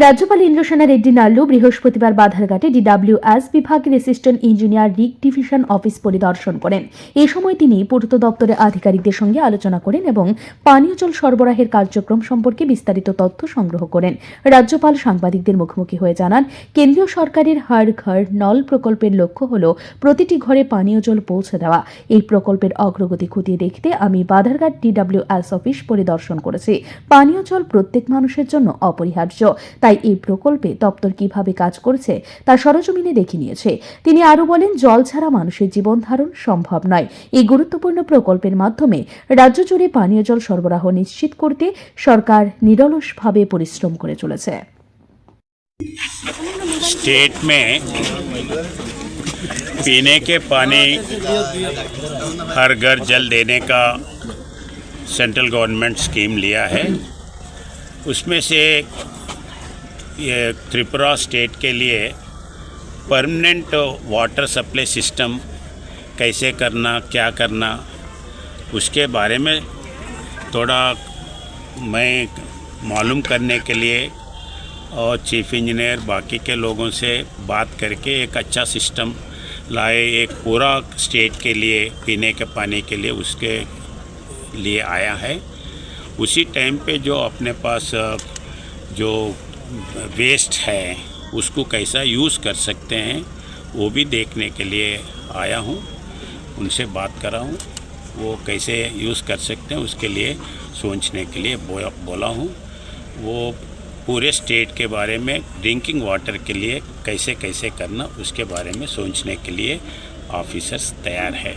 রাজ্যপাল ইন্দ্রসেনা রেড্ডি নাল্লু বৃহস্পতিবার বাধারঘাটে ডিডব্লিউএস বিভাগের অ্যাসিস্ট্যান্ট ইঞ্জিনিয়ার রিক ডিভিশন অফিস পরিদর্শন করেন। এ সময় তিনি পূর্ত দপ্তরের আধিকারিকদের সঙ্গে আলোচনা করেন এবং পানীয় জল সরবরাহের কার্যক্রম সম্পর্কে বিস্তারিত তথ্য সংগ্রহ করেন। রাজ্যপাল সাংবাদিকদের মুখোমুখি হয়ে জানান, কেন্দ্রীয় সরকারের হর ঘর নল প্রকল্পের লক্ষ্য হল প্রতিটি ঘরে পানীয় জল পৌঁছে দেওয়া। এই প্রকল্পের অগ্রগতি খতিয়ে দেখতে আমি বাধারঘাট ডিডব্লিউএস অফিস পরিদর্শন করেছি। পানীয় জল প্রত্যেক মানুষের জন্য অপরিহার্য, তাই এই প্রকল্পে দপ্তর কিভাবে কাজ করছে তা সরজমিনে দেখে নিয়েছে। তিনি আরও বলেন, জল ছাড়া মানুষের জীবন ধারণ সম্ভব নয়। এই গুরুত্বপূর্ণ প্রকল্পের মাধ্যমে রাজ্য জুড়ে পানীয় জল সরবরাহ নিশ্চিত করতে সরকার নিরলসভাবে পরিশ্রম করে চলেছে। स्टेट में पीने के पानी हर घर जल देने का सेंट्रल गवर्नमेंट स्कीम लिया है। उसमें से ये त्रिपुरा स्टेट के लिए परमानेंट वाटर सप्लाई सिस्टम कैसे करना, क्या करना, उसके बारे में थोड़ा मैं मालूम करने के लिए और चीफ इंजीनियर बाकी के लोगों से बात करके एक अच्छा सिस्टम लाए, एक पूरा स्टेट के लिए पीने के पानी के लिए उसके लिए आया है। उसी टाइम पे जो अपने पास जो वेस्ट है उसको कैसा यूज़ कर सकते हैं वो भी देखने के लिए आया हूँ। उनसे बात करा हूँ, वो कैसे यूज़ कर सकते हैं उसके लिए सोचने के लिए बोला हूँ। वो पूरे स्टेट के बारे में ड्रिंकिंग वाटर के लिए कैसे कैसे करना उसके बारे में सोचने के लिए ऑफिसर्स तैयार है।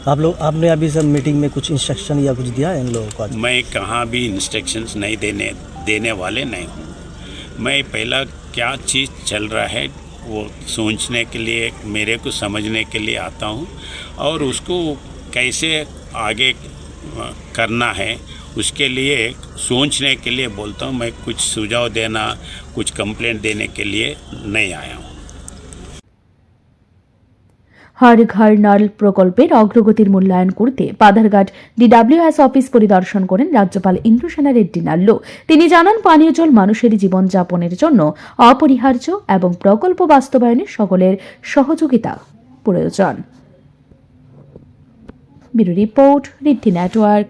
आपने अभी सब मीटिंग में कुछ इंस्ट्रक्शन या कुछ दिया है इन लोगों को? मैं कहाँ भी इंस्ट्रक्शंस नहीं देने वाले नहीं हूँ। मैं पहला क्या चीज़ चल रहा है वो सोचने के लिए, मेरे को समझने के लिए आता हूँ और उसको कैसे आगे करना है उसके लिए सोचने के लिए बोलता हूँ। मैं कुछ सुझाव देना, कुछ कंप्लेंट देने के लिए नहीं आया हूँ। হর ঘর নল প্রকল্পের অগ্রগতির মূল্যায়ন করতে বাধারঘাট ডিডব্লিউএস অফিস পরিদর্শন করেন রাজ্যপাল ইন্দ্রসেনা রেড্ডি নাল্লু। তিনি জানান, পানীয় জল মানুষের জীবনযাপনের জন্য অপরিহার্য এবং প্রকল্প বাস্তবায়নে সকলের সহযোগিতা প্রয়োজন। Bureau report, Riddhi network.